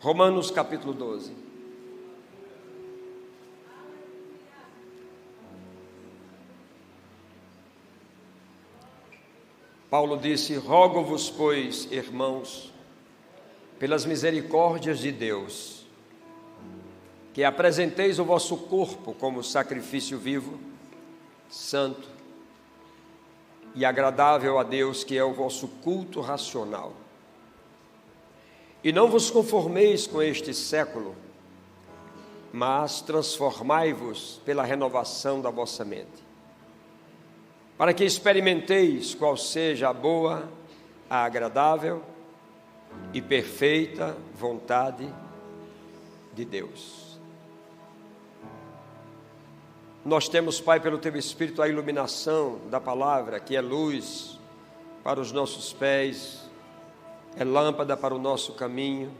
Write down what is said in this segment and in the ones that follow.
Romanos capítulo 12. Paulo disse: rogo-vos, pois, irmãos, pelas misericórdias de Deus, que apresenteis o vosso corpo como sacrifício vivo, santo e agradável a Deus, que é o vosso culto racional. E não vos conformeis com este século, mas transformai-vos pela renovação da vossa mente, para que experimenteis qual seja a boa, a agradável e perfeita vontade de Deus. Nós temos, Pai, pelo Teu Espírito, a iluminação da palavra, que é luz para os nossos pés, é lâmpada para o nosso caminho,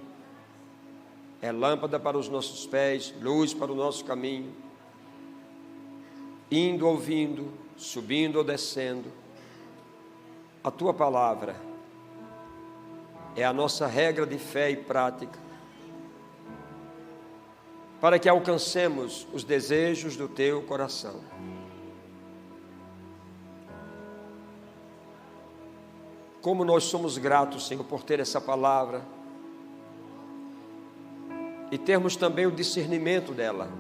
é lâmpada para os nossos pés, luz para o nosso caminho, indo ou vindo, subindo ou descendo. A Tua palavra é a nossa regra de fé e prática, para que alcancemos os desejos do Teu coração. Como nós somos gratos, Senhor, por ter essa palavra e termos também o discernimento dela,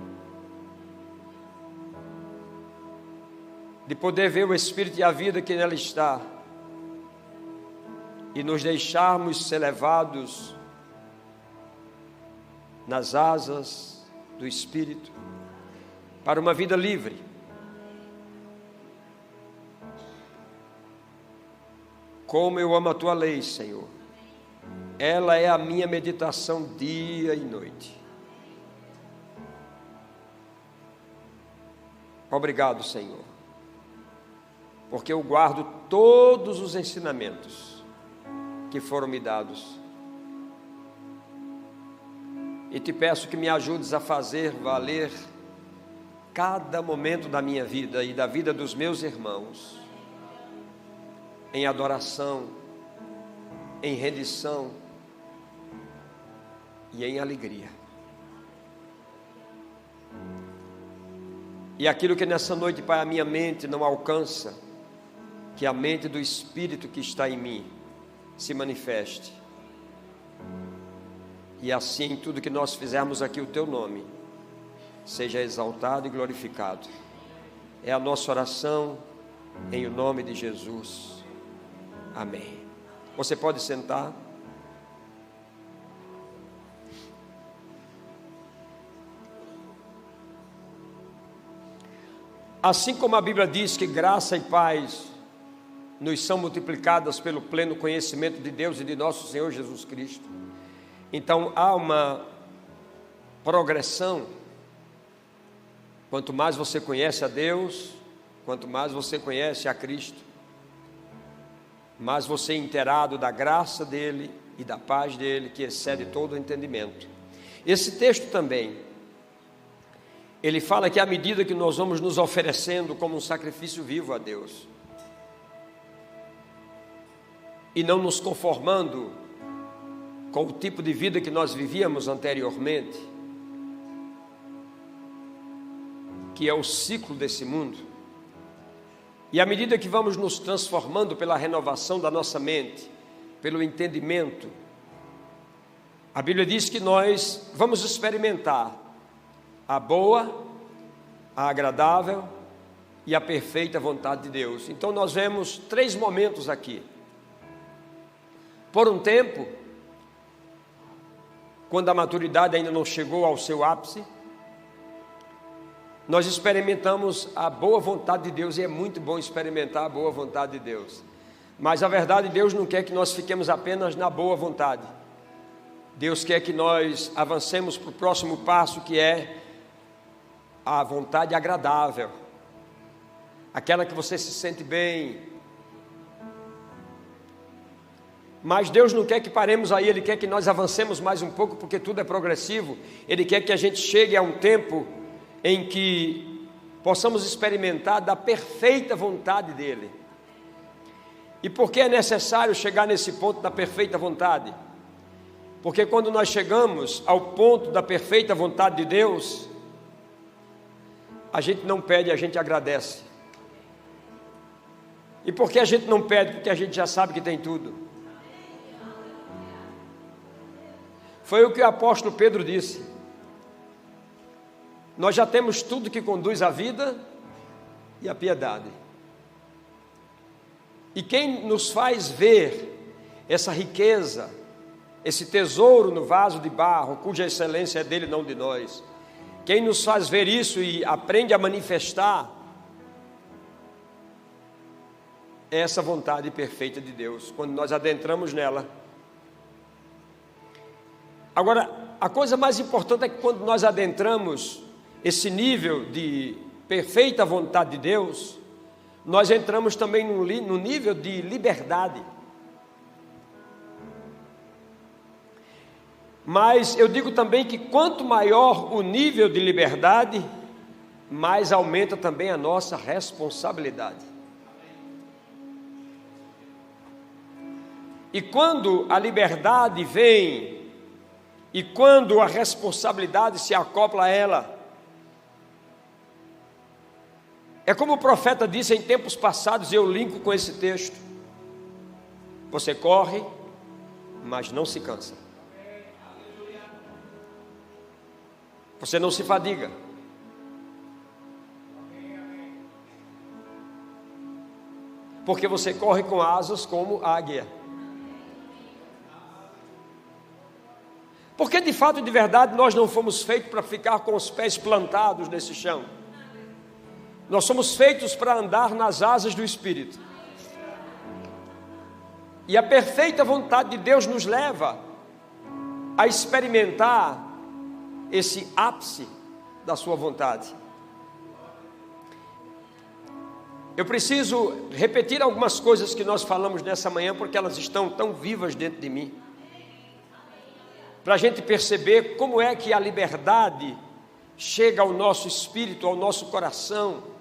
de poder ver o Espírito e a vida que nela está e nos deixarmos ser levados nas asas do Espírito para uma vida livre. Como eu amo a Tua lei, Senhor. Ela é a minha meditação dia e noite. Obrigado, Senhor, porque eu guardo todos os ensinamentos que foram me dados. E Te peço que me ajudes a fazer valer cada momento da minha vida e da vida dos meus irmãos, em adoração, em rendição e em alegria. E aquilo que nessa noite, Pai, a minha mente não alcança, que a mente do Espírito que está em mim se manifeste. E assim tudo que nós fizermos aqui, o Teu nome seja exaltado e glorificado. É a nossa oração em o nome de Jesus. Amém. Você pode sentar. Assim como a Bíblia diz que graça e paz nos são multiplicadas pelo pleno conhecimento de Deus e de nosso Senhor Jesus Cristo, então há uma progressão. Quanto mais você conhece a Deus, quanto mais você conhece a Cristo, mais você é inteirado da graça dEle e da paz dEle, que excede todo o entendimento. Esse texto também, ele fala que à medida que nós vamos nos oferecendo como um sacrifício vivo a Deus, e não nos conformando com o tipo de vida que nós vivíamos anteriormente, que é o ciclo desse mundo, e à medida que vamos nos transformando pela renovação da nossa mente, pelo entendimento, a Bíblia diz que nós vamos experimentar a boa, a agradável e a perfeita vontade de Deus. Então nós vemos 3 momentos aqui. Por um tempo, quando a maturidade ainda não chegou ao seu ápice, nós experimentamos a boa vontade de Deus, e é muito bom experimentar a boa vontade de Deus. Mas a verdade, Deus não quer que nós fiquemos apenas na boa vontade. Deus quer que nós avancemos para o próximo passo, que é a vontade agradável, aquela que você se sente bem. Mas Deus não quer que paremos aí, Ele quer que nós avancemos mais um pouco, porque tudo é progressivo. Ele quer que a gente chegue a um tempo em que possamos experimentar da perfeita vontade dEle. E por que é necessário chegar nesse ponto da perfeita vontade? Porque quando nós chegamos ao ponto da perfeita vontade de Deus, a gente não pede, a gente agradece. E por que a gente não pede? Porque a gente já sabe que tem tudo. Foi o que o apóstolo Pedro disse. Nós já temos tudo que conduz à vida e à piedade. E quem nos faz ver essa riqueza, esse tesouro no vaso de barro, cuja excelência é dele, não de nós, quem nos faz ver isso e aprende a manifestar, é essa vontade perfeita de Deus, quando nós adentramos nela. Agora, a coisa mais importante é que quando nós adentramos esse nível de perfeita vontade de Deus, nós entramos também no nível de liberdade. Mas eu digo também que quanto maior o nível de liberdade, mais aumenta também a nossa responsabilidade. E quando a liberdade vem, e quando a responsabilidade se acopla a ela, é como o profeta disse em tempos passados, e eu linko com esse texto: você corre, mas não se cansa. Você não se fadiga. Porque você corre com asas como águia. Porque de fato e de verdade nós não fomos feitos para ficar com os pés plantados nesse chão. Nós somos feitos para andar nas asas do Espírito. E a perfeita vontade de Deus nos leva a experimentar esse ápice da sua vontade. Eu preciso repetir algumas coisas que nós falamos nessa manhã, porque elas estão tão vivas dentro de mim, para a gente perceber como é que a liberdade chega ao nosso espírito, ao nosso coração,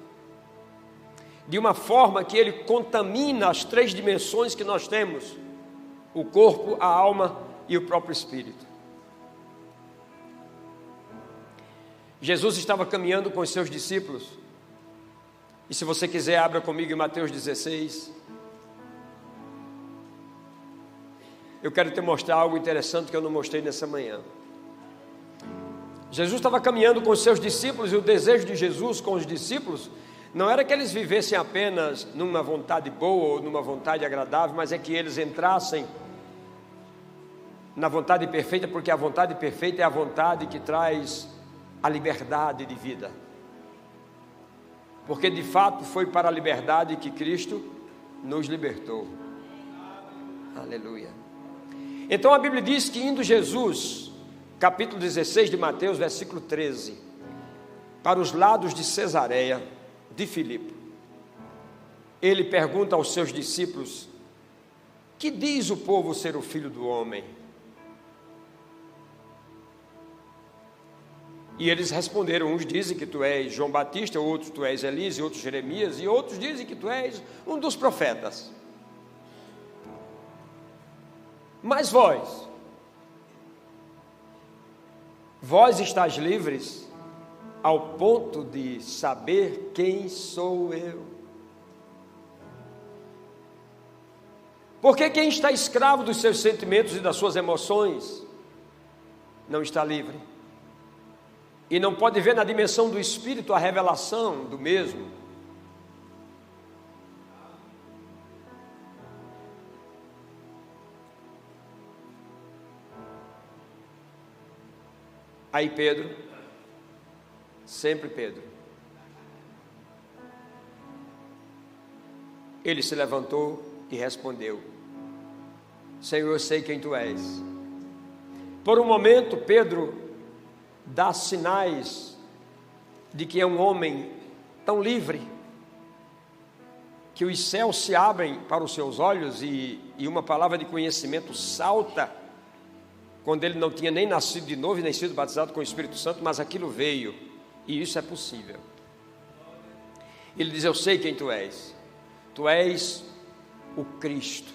de uma forma que ele contamina as três dimensões que nós temos: o corpo, a alma e o próprio espírito. Jesus estava caminhando com os seus discípulos, e se você quiser, abra comigo em Mateus 16. Eu quero te mostrar algo interessante que eu não mostrei nessa manhã. Jesus estava caminhando com os seus discípulos, e o desejo de Jesus com os discípulos não era que eles vivessem apenas numa vontade boa ou numa vontade agradável, mas é que eles entrassem na vontade perfeita, porque a vontade perfeita é a vontade que traz a liberdade de vida. Porque de fato foi para a liberdade que Cristo nos libertou. Aleluia. Então a Bíblia diz que indo Jesus, capítulo 16 de Mateus, versículo 13, para os lados de Cesareia de Filipe, ele pergunta aos seus discípulos: que diz o povo ser o Filho do Homem? E eles responderam: uns dizem que tu és João Batista, outros tu és Elias, e outros Jeremias, e outros dizem que tu és um dos profetas. Mas vós estáis livres ao ponto de saber quem sou eu. Porque quem está escravo dos seus sentimentos e das suas emoções não está livre. E não pode ver na dimensão do Espírito a revelação do mesmo. Aí Pedro, sempre Pedro, ele se levantou e respondeu: Senhor, eu sei quem tu és. Por um momento Pedro dá sinais de que é um homem tão livre, que os céus se abrem para os seus olhos e uma palavra de conhecimento salta, quando ele não tinha nem nascido de novo e nem sido batizado com o Espírito Santo, mas aquilo veio, e isso é possível. Ele diz: eu sei quem tu és o Cristo,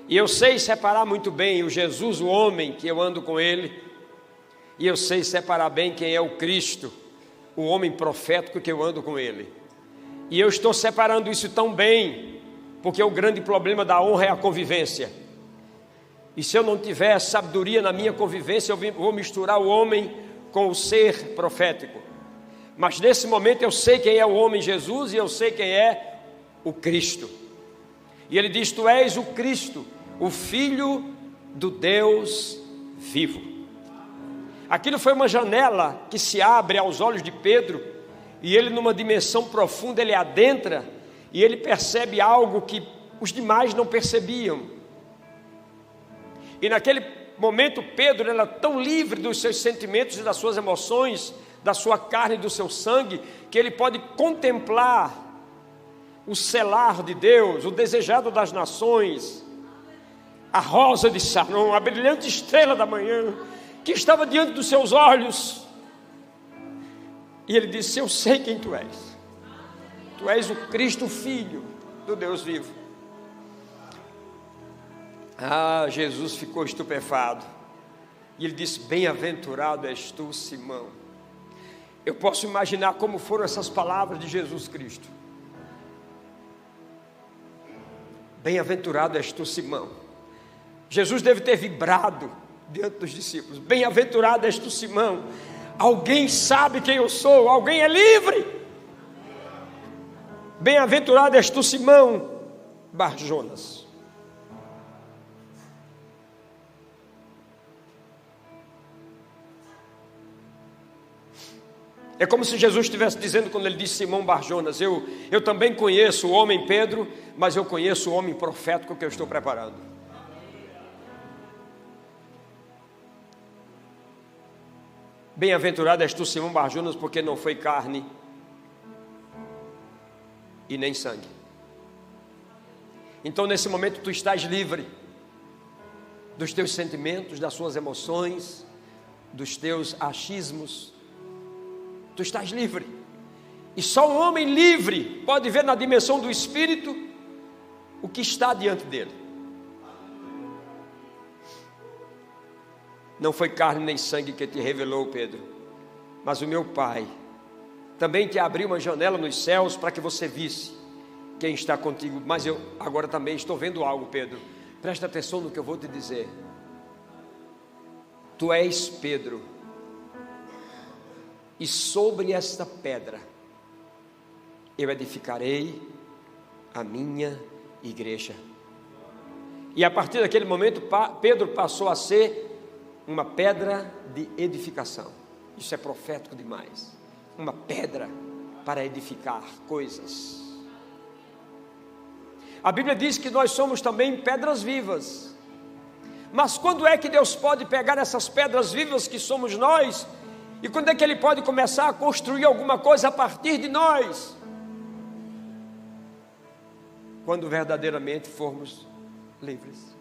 E eu sei separar muito bem o Jesus, o homem, que eu ando com ele. E eu sei separar bem quem é o Cristo, o homem profético que eu ando com ele. E eu estou separando isso tão bem, porque o grande problema da honra é a convivência. E se eu não tiver sabedoria na minha convivência, eu vou misturar o homem com o ser profético. Mas nesse momento eu sei quem é o homem Jesus e eu sei quem é o Cristo. E ele diz: tu és o Cristo, o Filho do Deus vivo. Aquilo foi uma janela que se abre aos olhos de Pedro, e ele, numa dimensão profunda, ele adentra e ele percebe algo que os demais não percebiam. E naquele momento Pedro era tão livre dos seus sentimentos e das suas emoções, da sua carne e do seu sangue, que ele pode contemplar o selar de Deus, o desejado das nações, a rosa de Saron, a brilhante estrela da manhã, que estava diante dos seus olhos. E ele disse: eu sei quem tu és. Tu és o Cristo, Filho do Deus vivo. Ah, Jesus ficou estupefado. E ele disse: bem-aventurado és tu, Simão. Eu posso imaginar como foram essas palavras de Jesus Cristo. Bem-aventurado és tu, Simão. Jesus deve ter vibrado diante dos discípulos. Bem-aventurado és tu, Simão. Alguém sabe quem eu sou, alguém é livre. Bem-aventurado és tu, Simão Bar-Jonas. É como se Jesus estivesse dizendo, quando ele disse Simão Bar-Jonas: eu também conheço o homem Pedro, mas eu conheço o homem profético que eu estou preparando. Bem-aventurado és tu, Simão Bar-Jonas, porque não foi carne e nem sangue. Então nesse momento tu estás livre dos teus sentimentos, das suas emoções, dos teus achismos. Tu estás livre. E só um homem livre pode ver na dimensão do Espírito o que está diante dele. Não foi carne nem sangue que te revelou, Pedro, mas o meu Pai também te abriu uma janela nos céus para que você visse quem está contigo. Mas eu agora também estou vendo algo, Pedro. Presta atenção no que eu vou te dizer. Tu és Pedro, e sobre esta pedra eu edificarei a minha igreja. E a partir daquele momento Pedro passou a ser uma pedra de edificação. Isso é profético demais. Uma pedra para edificar coisas. A Bíblia diz que nós somos também pedras vivas. Mas quando é que Deus pode pegar essas pedras vivas que somos nós, e quando é que Ele pode começar a construir alguma coisa a partir de nós? Quando verdadeiramente formos livres.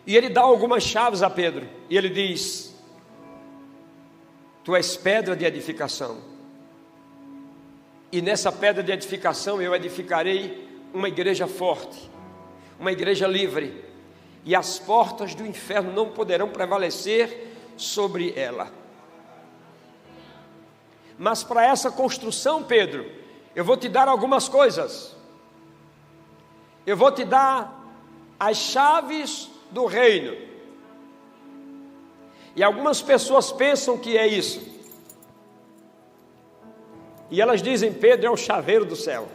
E Ele dá algumas chaves a Pedro, e Ele diz: tu és pedra de edificação, e nessa pedra de edificação eu edificarei uma igreja forte, uma igreja livre, e as portas do inferno não poderão prevalecer sobre ela. Mas para essa construção, Pedro, eu vou te dar algumas coisas. Eu vou te dar as chaves do reino. E algumas pessoas pensam que é isso, e elas dizem: Pedro é o chaveiro do céu.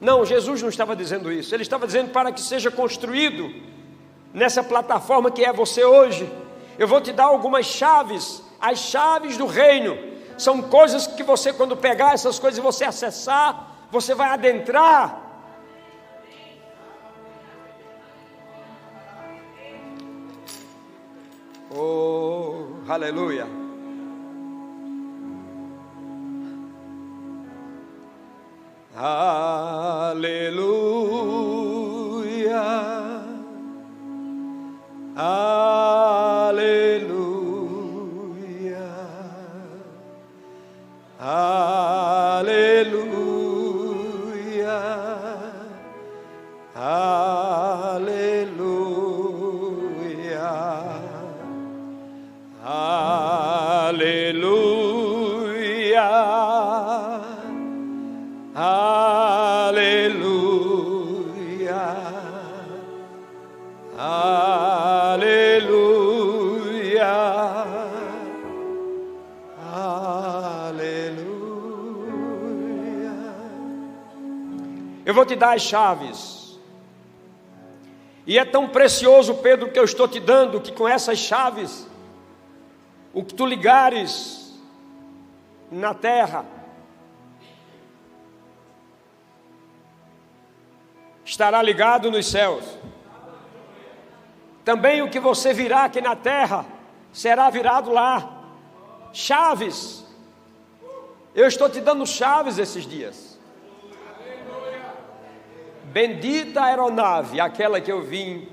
Não, Jesus não estava dizendo isso. Ele estava dizendo para que seja construído nessa plataforma que é você hoje. Eu vou te dar algumas chaves, as chaves do reino. São coisas que você, quando pegar essas coisas e você acessar, você vai adentrar. Oh, aleluia. Aleluia, aleluia. aleluia, aleluia, aleluia, aleluia. Eu vou te dar as chaves. E é tão precioso, Pedro, que eu estou te dando, que com essas chaves, o que tu ligares na terra estará ligado nos céus. Também o que você virar aqui na terra será virado lá. Chaves. Eu estou te dando chaves esses dias. Bendita aeronave, aquela que eu vim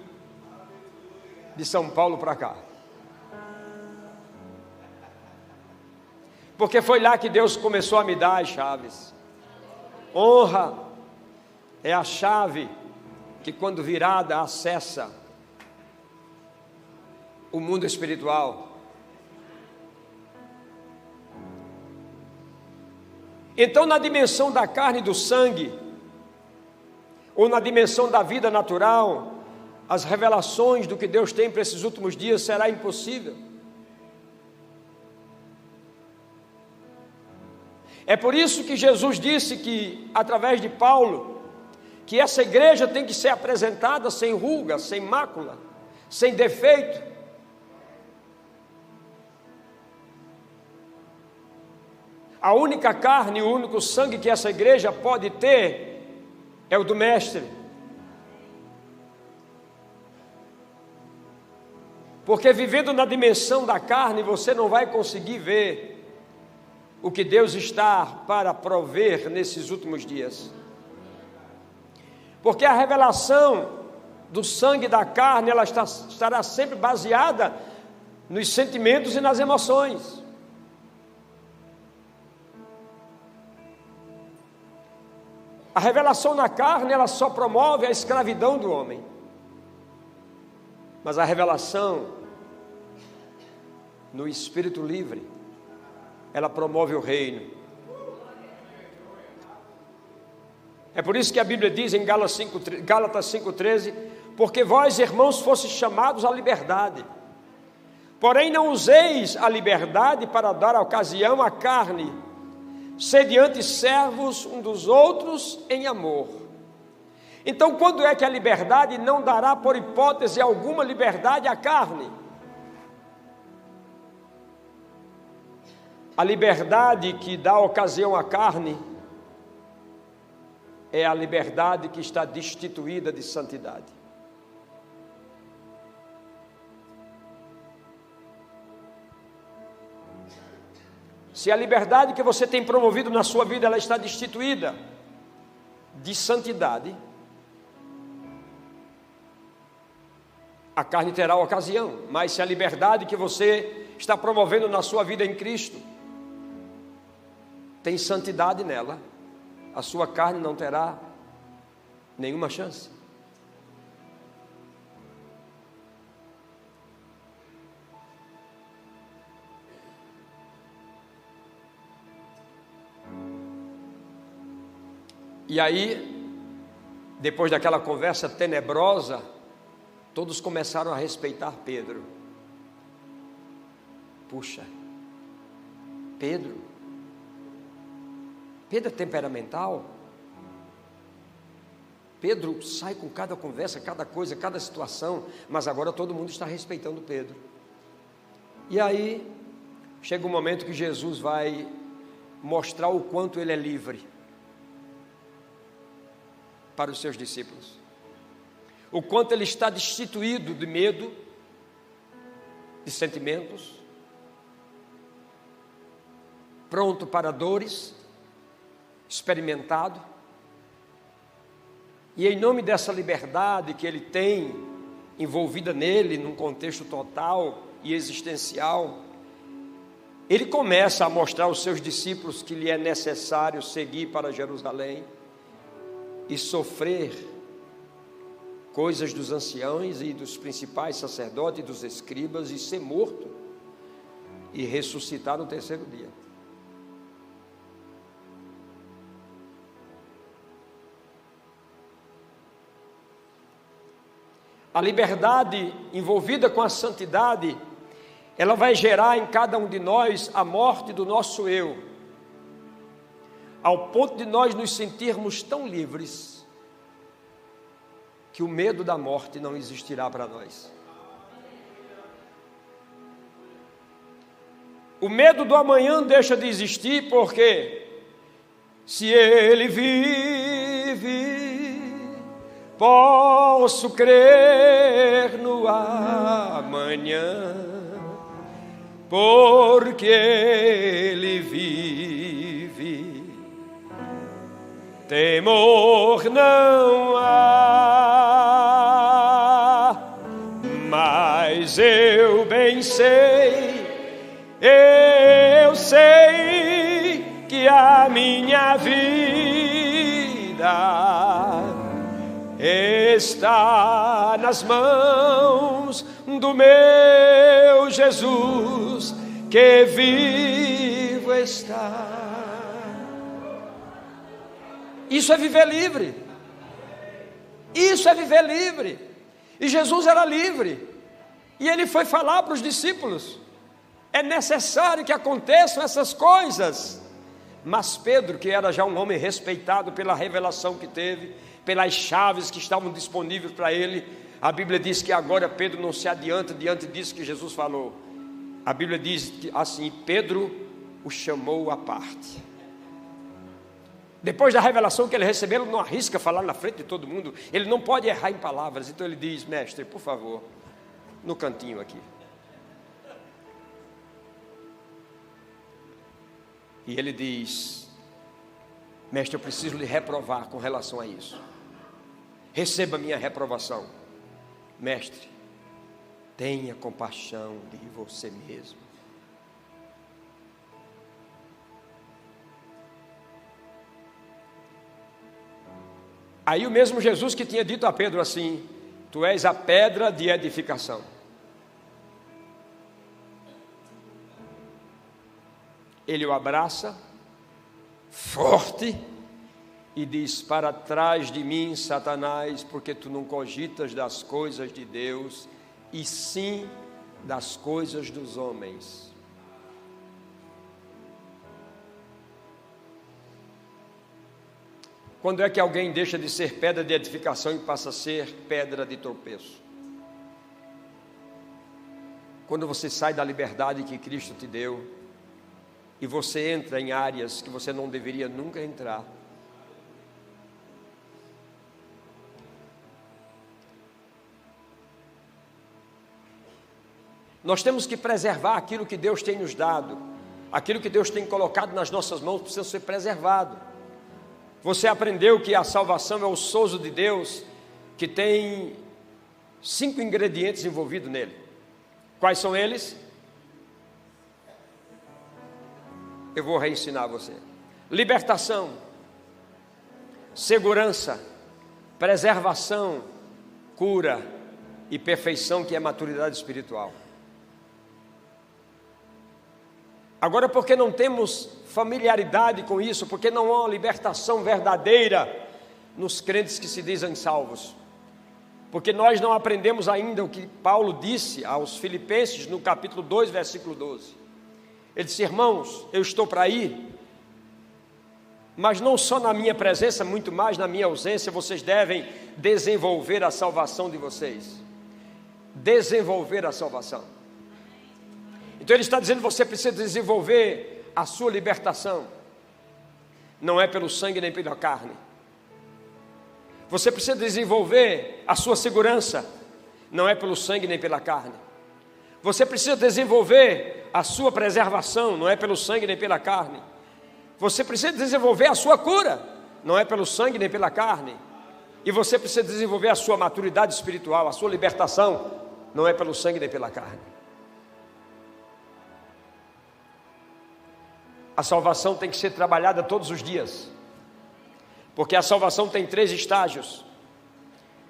de São Paulo para cá. Porque foi lá que Deus começou a me dar as chaves. Honra é a chave que, quando virada, acessa o mundo espiritual. Então, na dimensão da carne e do sangue, ou na dimensão da vida natural, as revelações do que Deus tem para esses últimos dias será impossível. É por isso que Jesus disse que, através de Paulo, que essa igreja tem que ser apresentada sem ruga, sem mácula, sem defeito. A única carne, o único sangue que essa igreja pode ter é o do Mestre. Porque vivendo na dimensão da carne, você não vai conseguir ver o que Deus está para prover nesses últimos dias. Porque a revelação do sangue da carne, ela estará sempre baseada nos sentimentos e nas emoções. A revelação na carne, ela só promove a escravidão do homem. Mas a revelação no espírito livre, ela promove o reino. É por isso que a Bíblia diz em Gálatas 5,13: porque vós, irmãos, fostes chamados à liberdade, porém não useis a liberdade para dar ocasião à carne, sede antes servos um dos outros em amor. Então, quando é que a liberdade não dará por hipótese alguma liberdade à carne? A liberdade que dá ocasião à carne é a liberdade que está destituída de santidade. Se a liberdade que você tem promovido na sua vida, ela está destituída de santidade, a carne terá ocasião. Mas se a liberdade que você está promovendo na sua vida em Cristo tem santidade nela, a sua carne não terá nenhuma chance. E aí, depois daquela conversa tenebrosa, todos começaram a respeitar Pedro. Puxa, Pedro é temperamental. Pedro sai com cada conversa, cada coisa, cada situação, mas agora todo mundo está respeitando Pedro. E aí, chega um momento que Jesus vai mostrar o quanto ele é livre para os seus discípulos, o quanto ele está destituído de medo, de sentimentos, pronto para dores, experimentado, e em nome dessa liberdade que ele tem envolvida nele, num contexto total e existencial, ele começa a mostrar aos seus discípulos que lhe é necessário seguir para Jerusalém e sofrer coisas dos anciãos e dos principais sacerdotes e dos escribas, e ser morto e ressuscitar no terceiro dia. A liberdade envolvida com a santidade, ela vai gerar em cada um de nós a morte do nosso eu, ao ponto de nós nos sentirmos tão livres que o medo da morte não existirá para nós. O medo do amanhã deixa de existir, porque se ele vive, posso crer no amanhã, porque ele vive, temor não há, mas eu bem sei, eu sei que a minha vida está nas mãos do meu Jesus, que vivo está. Isso é viver livre. Isso é viver livre. E Jesus era livre. E ele foi falar para os discípulos: é necessário que aconteçam essas coisas. Mas Pedro, que era já um homem respeitado pela revelação que teve, pelas chaves que estavam disponíveis para ele, a Bíblia diz que agora Pedro não se adianta diante disso que Jesus falou. A Bíblia diz que, assim, Pedro o chamou à parte. Depois da revelação que ele recebeu, ele não arrisca falar na frente de todo mundo, ele não pode errar em palavras, então ele diz: mestre, por favor, no cantinho aqui. E ele diz: mestre, eu preciso lhe reprovar com relação a isso. Receba minha reprovação. Mestre, tenha compaixão de você mesmo. Aí o mesmo Jesus que tinha dito a Pedro assim: tu és a pedra de edificação. Ele o abraça forte e diz: para trás de mim, Satanás, porque tu não cogitas das coisas de Deus, e sim das coisas dos homens. Quando é que alguém deixa de ser pedra de edificação e passa a ser pedra de tropeço? Quando você sai da liberdade que Cristo te deu e você entra em áreas que você não deveria nunca entrar. Nós temos que preservar aquilo que Deus tem nos dado, aquilo que Deus tem colocado nas nossas mãos precisa ser preservado. Você aprendeu que a salvação é o sozo de Deus, que tem 5 ingredientes envolvidos nele. Quais são eles? Eu vou reensinar você. Libertação, segurança, preservação, cura e perfeição, que é maturidade espiritual. Agora, porque não temos familiaridade com isso, porque não há uma libertação verdadeira nos crentes que se dizem salvos, porque nós não aprendemos ainda o que Paulo disse aos Filipenses no capítulo 2, versículo 12. Ele disse: irmãos, eu estou para ir, mas não só na minha presença, muito mais na minha ausência, vocês devem desenvolver a salvação de vocês. Desenvolver a salvação. Então ele está dizendo: você precisa desenvolver a sua libertação. Não é pelo sangue nem pela carne. Você precisa desenvolver a sua segurança. Não é pelo sangue nem pela carne. Você precisa desenvolver a sua preservação. Não é pelo sangue nem pela carne. Você precisa desenvolver a sua cura. Não é pelo sangue nem pela carne. E você precisa desenvolver a sua maturidade espiritual, a sua libertação. Não é pelo sangue nem pela carne. A salvação tem que ser trabalhada todos os dias, porque a salvação tem 3 estágios.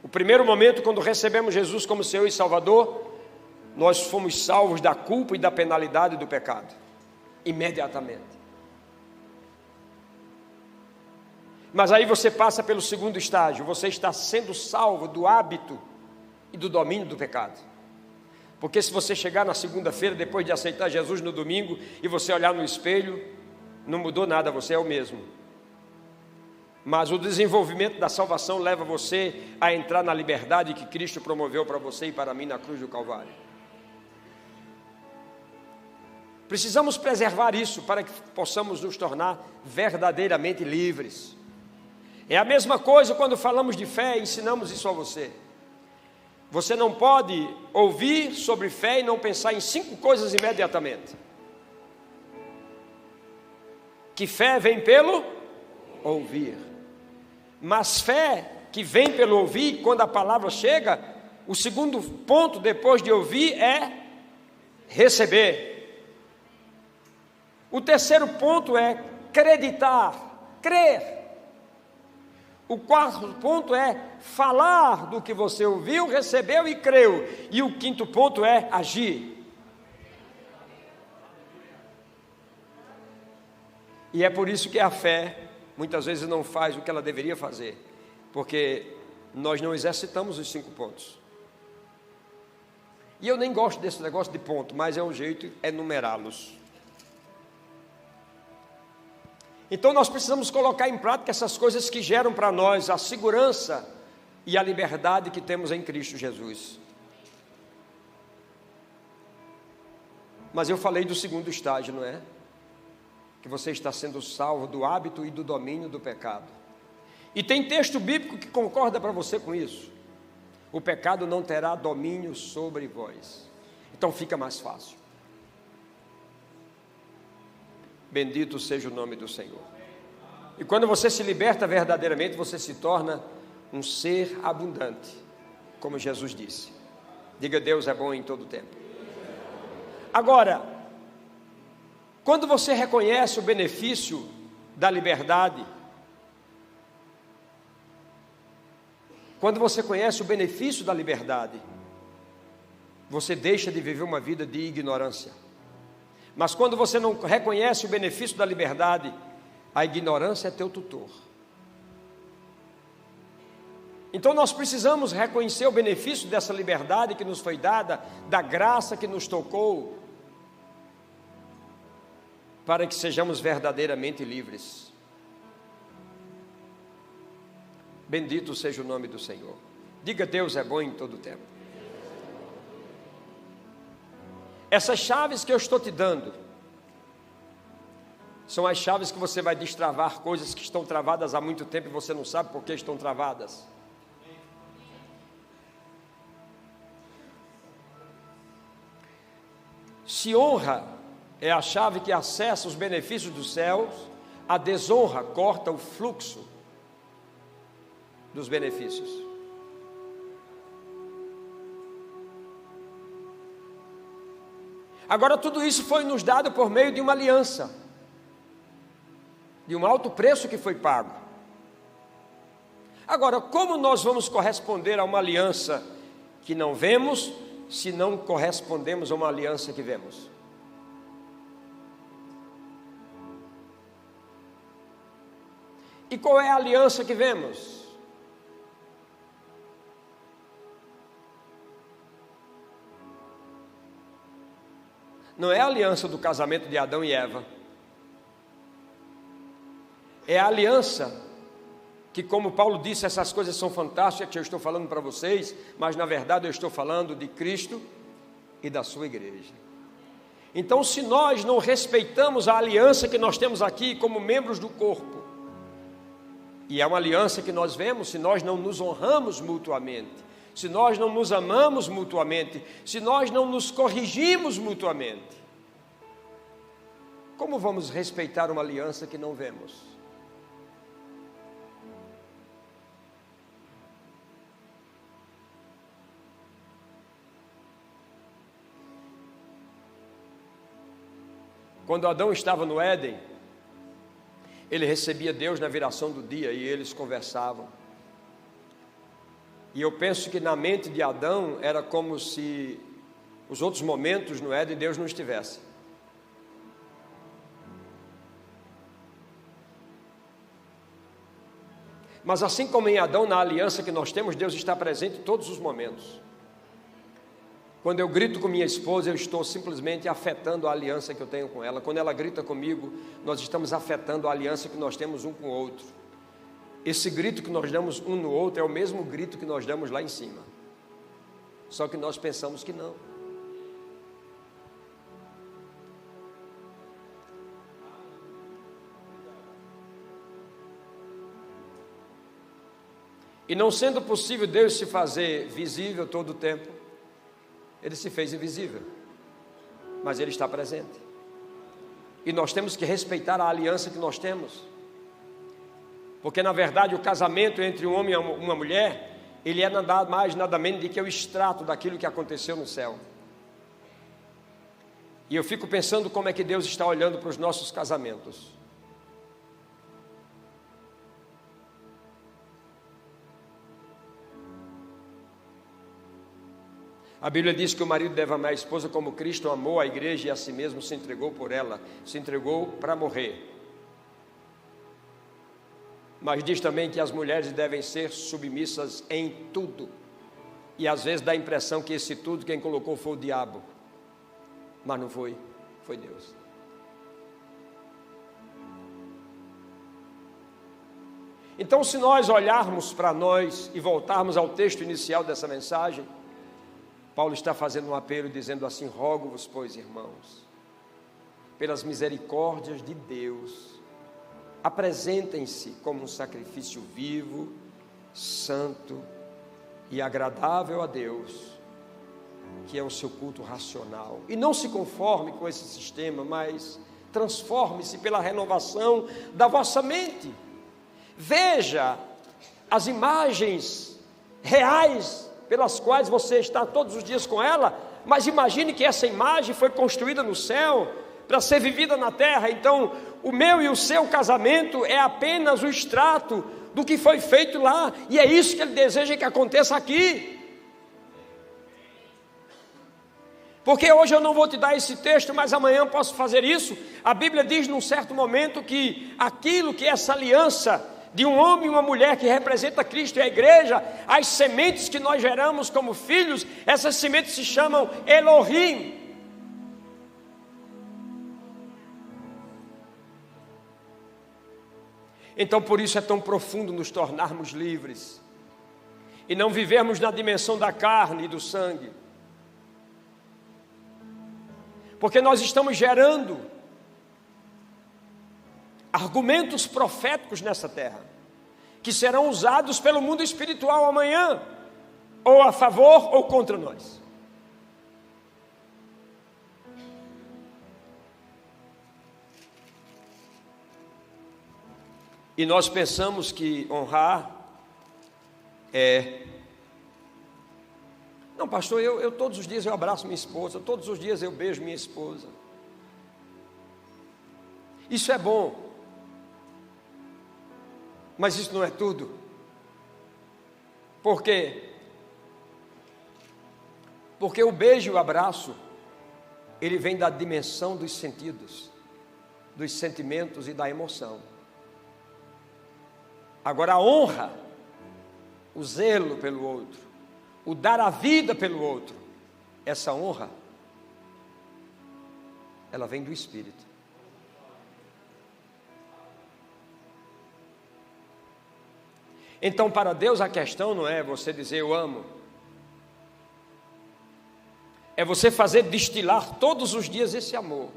O primeiro momento, quando recebemos Jesus como Senhor e Salvador, nós fomos salvos da culpa e da penalidade do pecado, imediatamente. Mas aí você passa pelo segundo estágio, você está sendo salvo do hábito e do domínio do pecado. Porque se você chegar na segunda-feira, depois de aceitar Jesus no domingo, e você olhar no espelho, não mudou nada, você é o mesmo. Mas o desenvolvimento da salvação leva você a entrar na liberdade que Cristo promoveu para você e para mim na cruz do Calvário. Precisamos preservar isso para que possamos nos tornar verdadeiramente livres. É a mesma coisa quando falamos de fé, ensinamos isso a você. Você não pode ouvir sobre fé e não pensar em 5 coisas imediatamente. Que fé vem pelo ouvir. Mas fé que vem pelo ouvir, quando a palavra chega, o segundo ponto depois de ouvir é receber. O terceiro ponto é acreditar, crer. O quarto ponto é falar do que você ouviu, recebeu e creu. E o quinto ponto é agir. E é por isso que a fé muitas vezes não faz o que ela deveria fazer, porque nós não exercitamos os 5 pontos. E eu nem gosto desse negócio de ponto, mas é um jeito, é numerá-los. Então nós precisamos colocar em prática essas coisas que geram para nós a segurança e a liberdade que temos em Cristo Jesus. Mas eu falei do segundo estágio, não é? Que você está sendo salvo do hábito e do domínio do pecado. E tem texto bíblico que concorda para você com isso. O pecado não terá domínio sobre vós. Então fica mais fácil. Bendito seja o nome do Senhor. E quando você se liberta verdadeiramente, você se torna um ser abundante, como Jesus disse. Diga: Deus é bom em todo tempo. Agora, quando você reconhece o benefício da liberdade, quando você conhece o benefício da liberdade, você deixa de viver uma vida de ignorância. Mas quando você não reconhece o benefício da liberdade, a ignorância é teu tutor. Então nós precisamos reconhecer o benefício dessa liberdade que nos foi dada, da graça que nos tocou, para que sejamos verdadeiramente livres. Bendito seja o nome do Senhor. Diga: Deus é bom em todo tempo. Essas chaves que eu estou te dando são as chaves que você vai destravar coisas que estão travadas há muito tempo e você não sabe por que estão travadas. Se honra é a chave que acessa os benefícios dos céus, a desonra corta o fluxo dos benefícios. Agora, tudo isso foi nos dado por meio de uma aliança, de um alto preço que foi pago. Agora, como nós vamos corresponder a uma aliança que não vemos, se não correspondemos a uma aliança que vemos? E qual é a aliança que vemos? Não é a aliança do casamento de Adão e Eva. É a aliança que, como Paulo disse, essas coisas são fantásticas que eu estou falando para vocês, mas na verdade eu estou falando de Cristo e da sua igreja. Então, se nós não respeitamos a aliança que nós temos aqui como membros do corpo, e é uma aliança que nós vemos, se nós não nos honramos mutuamente, se nós não nos amamos mutuamente, se nós não nos corrigimos mutuamente, como vamos respeitar uma aliança que não vemos? Quando Adão estava no Éden, ele recebia Deus na viração do dia e eles conversavam. E eu penso que na mente de Adão era como se os outros momentos no Éden Deus não estivesse. Mas assim como em Adão, na aliança que nós temos, Deus está presente em todos os momentos. Quando eu grito com minha esposa, eu estou simplesmente afetando a aliança que eu tenho com ela. Quando ela grita comigo, nós estamos afetando a aliança que nós temos um com o outro. Esse grito que nós damos um no outro é o mesmo grito que nós damos lá em cima. Só que nós pensamos que não. E não sendo possível Deus se fazer visível todo o tempo, Ele se fez invisível, mas Ele está presente. E nós temos que respeitar a aliança que nós temos. Porque na verdade o casamento entre um homem e uma mulher, ele é nada mais, nada menos do que o extrato daquilo que aconteceu no céu. E eu fico pensando como é que Deus está olhando para os nossos casamentos. A Bíblia diz que o marido deve amar a esposa como Cristo amou a igreja e a si mesmo se entregou por ela, se entregou para morrer. Mas diz também que as mulheres devem ser submissas em tudo. E às vezes dá a impressão que esse tudo quem colocou foi o diabo. Mas não foi, foi Deus. Então, se nós olharmos para nós e voltarmos ao texto inicial dessa mensagem, Paulo está fazendo um apelo dizendo assim: rogo-vos, pois, irmãos, pelas misericórdias de Deus, apresentem-se como um sacrifício vivo, santo e agradável a Deus, que é o seu culto racional. E não se conforme com esse sistema, mas transforme-se pela renovação da vossa mente. Veja as imagens reais pelas quais você está todos os dias com ela, mas imagine que essa imagem foi construída no céu para ser vivida na terra. Então, o meu e o seu casamento é apenas o extrato do que foi feito lá, e é isso que Ele deseja que aconteça aqui. Porque hoje eu não vou te dar esse texto, mas amanhã eu posso fazer isso. A Bíblia diz num certo momento que aquilo que essa aliança de um homem e uma mulher que representa Cristo e a igreja, as sementes que nós geramos como filhos, essas sementes se chamam Elohim. Então por isso é tão profundo nos tornarmos livres e não vivermos na dimensão da carne e do sangue, porque nós estamos gerando argumentos proféticos nessa terra, que serão usados pelo mundo espiritual amanhã, ou a favor ou contra nós. E nós pensamos que honrar é... Não, pastor, eu todos os dias eu abraço minha esposa, todos os dias eu beijo minha esposa. Isso é bom. Mas isso não é tudo. Por quê? Porque o beijo e o abraço, ele vem da dimensão dos sentidos, dos sentimentos e da emoção. Agora a honra, o zelo pelo outro, o dar a vida pelo outro, essa honra, ela vem do Espírito. Então, para Deus, a questão não é você dizer eu amo. É você fazer destilar todos os dias esse amor.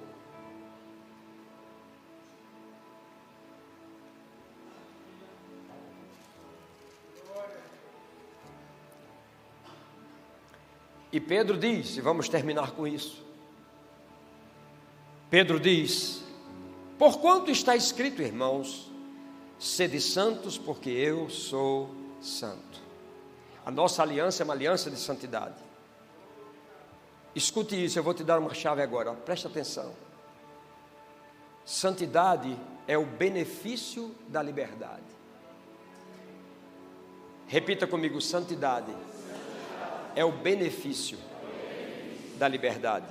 E Pedro diz, e vamos terminar com isso. Pedro diz: porquanto está escrito, irmãos, sede santos, porque eu sou santo. A nossa aliança é uma aliança de santidade. Escute isso, eu vou te dar uma chave agora, preste atenção. Santidade é o benefício da liberdade. Repita comigo: santidade é o benefício da liberdade.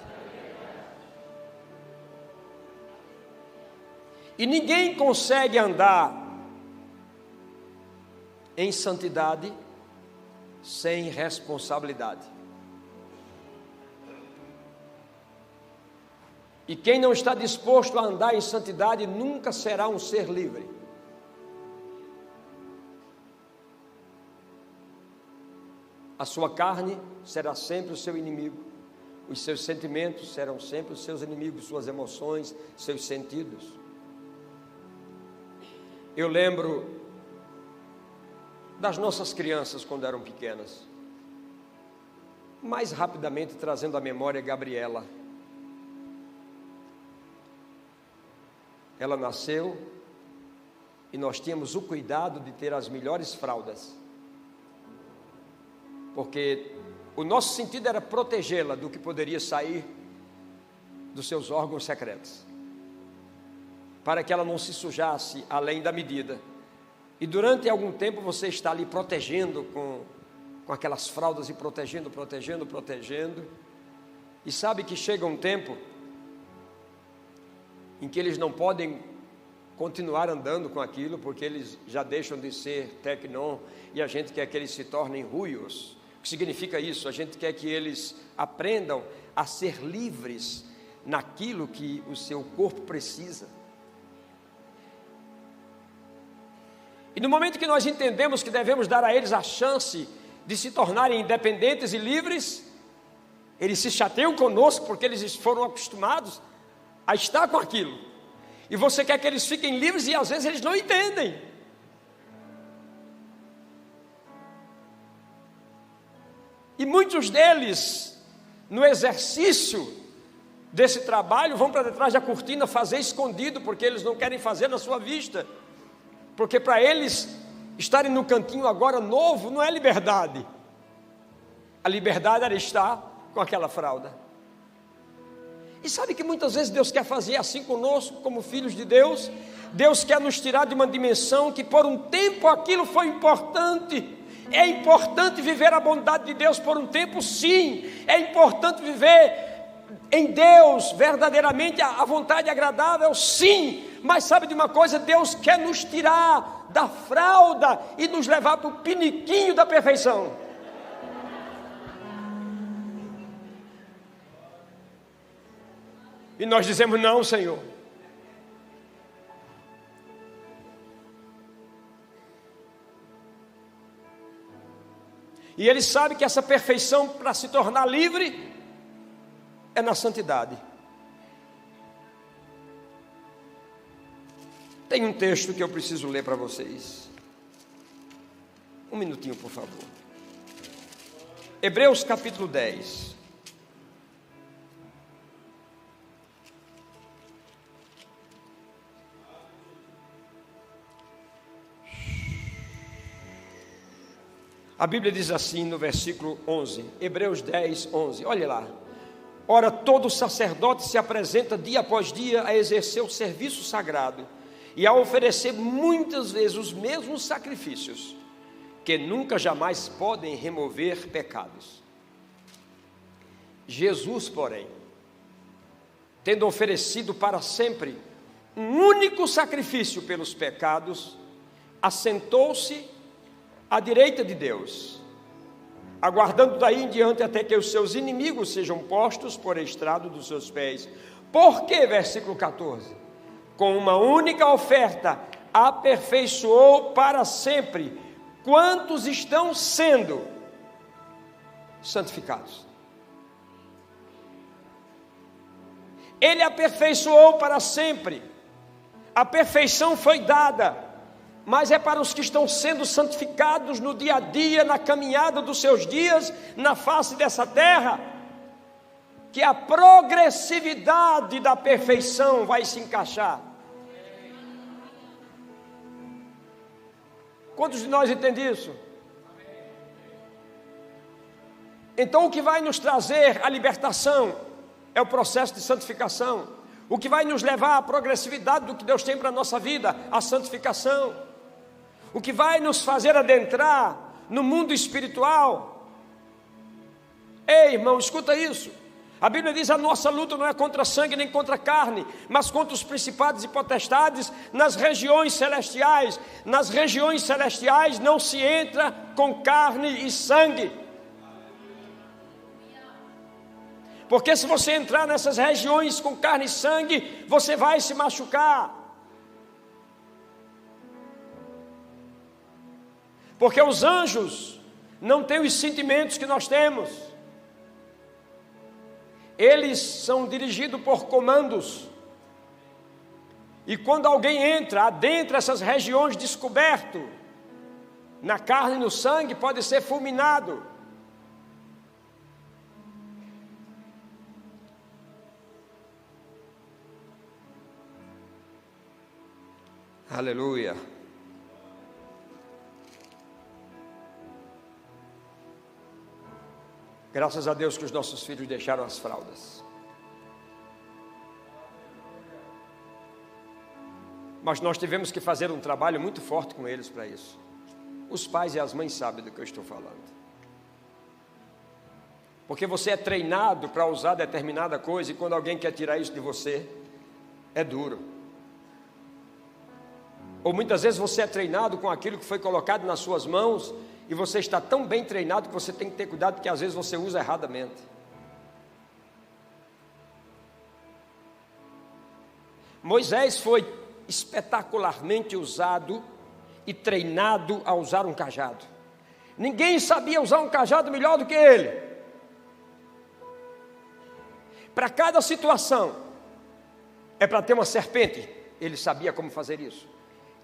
E ninguém consegue andar em santidade sem responsabilidade. E quem não está disposto a andar em santidade nunca será um ser livre. A sua carne será sempre o seu inimigo. Os seus sentimentos serão sempre os seus inimigos, suas emoções, seus sentidos. Eu lembro das nossas crianças quando eram pequenas. Mais rapidamente trazendo à memória Gabriela. Ela nasceu e nós tínhamos o cuidado de ter as melhores fraldas. Porque o nosso sentido era protegê-la do que poderia sair dos seus órgãos secretos, para que ela não se sujasse além da medida. E durante algum tempo você está ali protegendo com aquelas fraldas e protegendo. E sabe que chega um tempo em que eles não podem continuar andando com aquilo, porque eles já deixam de ser tecnon, e a gente quer que eles se tornem ruios. O que significa isso? A gente quer que eles aprendam a ser livres naquilo que o seu corpo precisa. E no momento que nós entendemos que devemos dar a eles a chance de se tornarem independentes e livres, eles se chateiam conosco porque eles foram acostumados a estar com aquilo. E você quer que eles fiquem livres e às vezes eles não entendem. E muitos deles, no exercício desse trabalho, vão para detrás da cortina fazer escondido, porque eles não querem fazer na sua vista. Porque para eles estarem no cantinho agora novo não é liberdade. A liberdade era estar com aquela fralda. E sabe que muitas vezes Deus quer fazer assim conosco, como filhos de Deus? Deus quer nos tirar de uma dimensão que por um tempo aquilo foi importante. É importante viver a bondade de Deus por um tempo, sim. É importante viver em Deus verdadeiramente a vontade agradável, sim. Mas sabe de uma coisa? Deus quer nos tirar da fralda e nos levar para o piniquinho da perfeição. E nós dizemos: não, Senhor. E Ele sabe que essa perfeição, para se tornar livre, é na santidade. Tem um texto que eu preciso ler para vocês. Um minutinho, por favor. Hebreus capítulo 10. A Bíblia diz assim no versículo 11, Hebreus 10, 11, olha lá. Ora, todo sacerdote se apresenta dia após dia a exercer o serviço sagrado e a oferecer muitas vezes os mesmos sacrifícios, que nunca jamais podem remover pecados. Jesus, porém, tendo oferecido para sempre um único sacrifício pelos pecados, assentou-se à direita de Deus, aguardando daí em diante até que os seus inimigos sejam postos por estrado dos seus pés. Porque, versículo 14, com uma única oferta aperfeiçoou para sempre quantos estão sendo santificados. Ele aperfeiçoou para sempre. A perfeição foi dada, mas é para os que estão sendo santificados no dia a dia, na caminhada dos seus dias, na face dessa terra, que a progressividade da perfeição vai se encaixar. Quantos de nós entendem isso? Então o que vai nos trazer a libertação é o processo de santificação. o que vai nos levar à progressividade do que Deus tem para a nossa vida, a santificação, o que vai nos fazer adentrar no mundo espiritual. Ei, irmão, escuta isso. A Bíblia diz: a nossa luta não é contra sangue nem contra carne, mas contra os principados e potestades nas regiões celestiais. Nas regiões celestiais não se entra com carne e sangue. Porque se você entrar nessas regiões com carne e sangue, você vai se machucar. Porque os anjos não têm os sentimentos que nós temos. Eles são dirigidos por comandos. E quando alguém adentra essas regiões descoberto, na carne e no sangue, pode ser fulminado. Aleluia. Graças a Deus que os nossos filhos deixaram as fraldas. Mas nós tivemos que fazer um trabalho muito forte com eles para isso. Os pais e as mães sabem do que eu estou falando. Porque você é treinado para usar determinada coisa, e quando alguém quer tirar isso de você, é duro. Ou muitas vezes você é treinado com aquilo que foi colocado nas suas mãos, e você está tão bem treinado que você tem que ter cuidado, porque às vezes você usa erradamente. Moisés foi espetacularmente usado e treinado a usar um cajado. Ninguém sabia usar um cajado melhor do que ele. Para cada situação, é para ter uma serpente, ele sabia como fazer isso.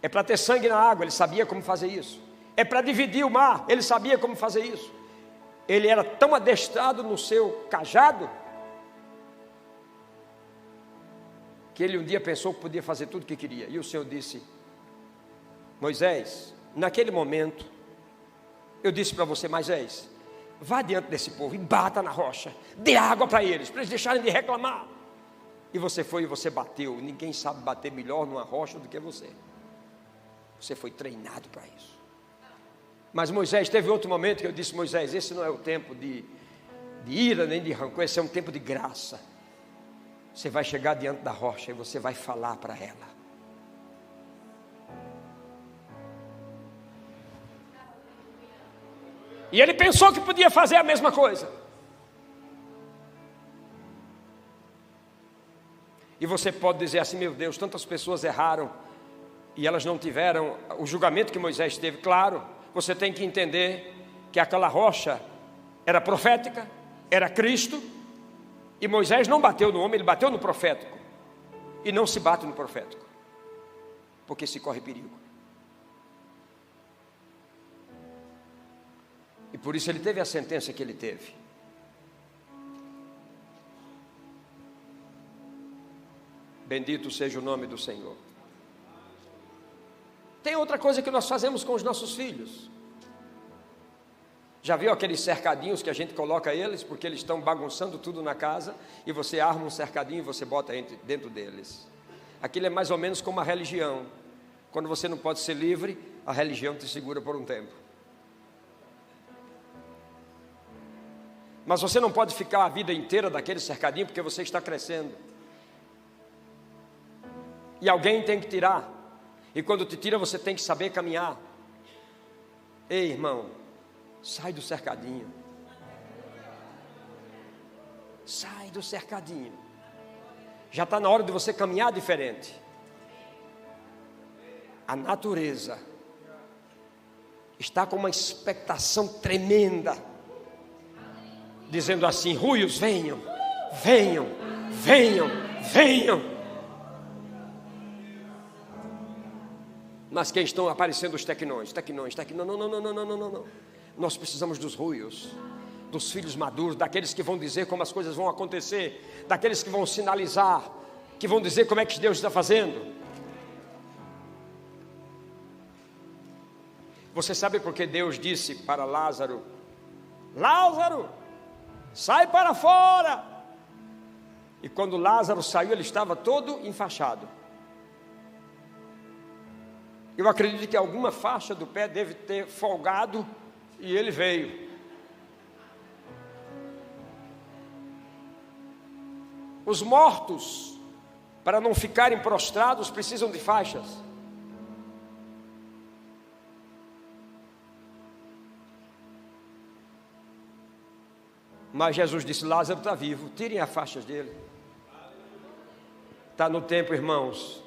É para ter sangue na água, ele sabia como fazer isso. É para dividir o mar, ele sabia como fazer isso. Ele era tão adestrado no seu cajado, que ele um dia pensou que podia fazer tudo o que queria. E o Senhor disse: Moisés, naquele momento, eu disse para você: Moisés, vá diante desse povo e bata na rocha, dê água para eles deixarem de reclamar. E você foi e você bateu. Ninguém sabe bater melhor numa rocha do que você. Você foi treinado para isso. Mas Moisés, teve outro momento que eu disse: Moisés, esse não é o tempo de ira nem de rancor, esse é um tempo de graça. Você vai chegar diante da rocha e você vai falar para ela. E ele pensou que podia fazer a mesma coisa. E você pode dizer assim: meu Deus, tantas pessoas erraram e elas não tiveram o julgamento que Moisés teve. Claro, você tem que entender que aquela rocha era profética, era Cristo, e Moisés não bateu no homem, ele bateu no profético. E não se bate no profético, porque se corre perigo. E por isso ele teve a sentença que ele teve. Bendito seja o nome do Senhor. Tem outra coisa que nós fazemos com os nossos filhos. Já viu aqueles cercadinhos que a gente coloca eles, porque eles estão bagunçando tudo na casa, e você arma um cercadinho e você bota dentro deles. Aquilo é mais ou menos como a religião. Quando você não pode ser livre, a religião te segura por um tempo. Mas você não pode ficar a vida inteira daquele cercadinho, porque você está crescendo. E alguém tem que tirar. E quando te tira, você tem que saber caminhar. Ei, irmão, sai do cercadinho. Sai do cercadinho. Já está na hora de você caminhar diferente. A natureza está com uma expectação tremenda, dizendo assim: ruios, venham, venham, venham, venham. Mas quem estão aparecendo os tecnões, não. Nós precisamos dos ruios, dos filhos maduros, daqueles que vão dizer como as coisas vão acontecer, daqueles que vão sinalizar, que vão dizer como é que Deus está fazendo. Você sabe por que Deus disse para Lázaro: Lázaro, sai para fora. E quando Lázaro saiu, ele estava todo enfaixado. Eu acredito que alguma faixa do pé deve ter folgado e ele veio. Os mortos, para não ficarem prostrados, precisam de faixas. Mas Jesus disse: Lázaro está vivo, tirem as faixas dele. Está no tempo, irmãos,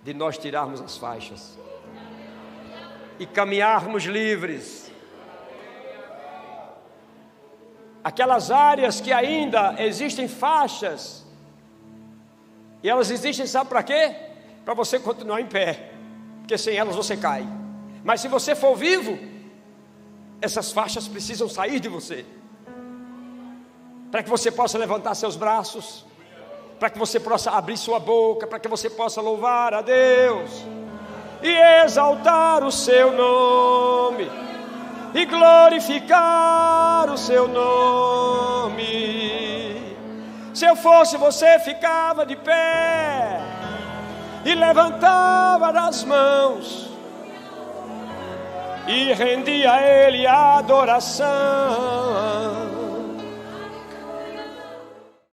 de nós tirarmos as faixas e caminharmos livres. Aquelas áreas que ainda existem faixas, e elas existem, sabe para quê? Para você continuar em pé, porque sem elas você cai. Mas se você for vivo, essas faixas precisam sair de você, para que você possa levantar seus braços, para que você possa abrir sua boca, para que você possa louvar a Deus e exaltar o seu nome e glorificar o seu nome. Se eu fosse você, ficava de pé e levantava as mãos e rendia a Ele a adoração.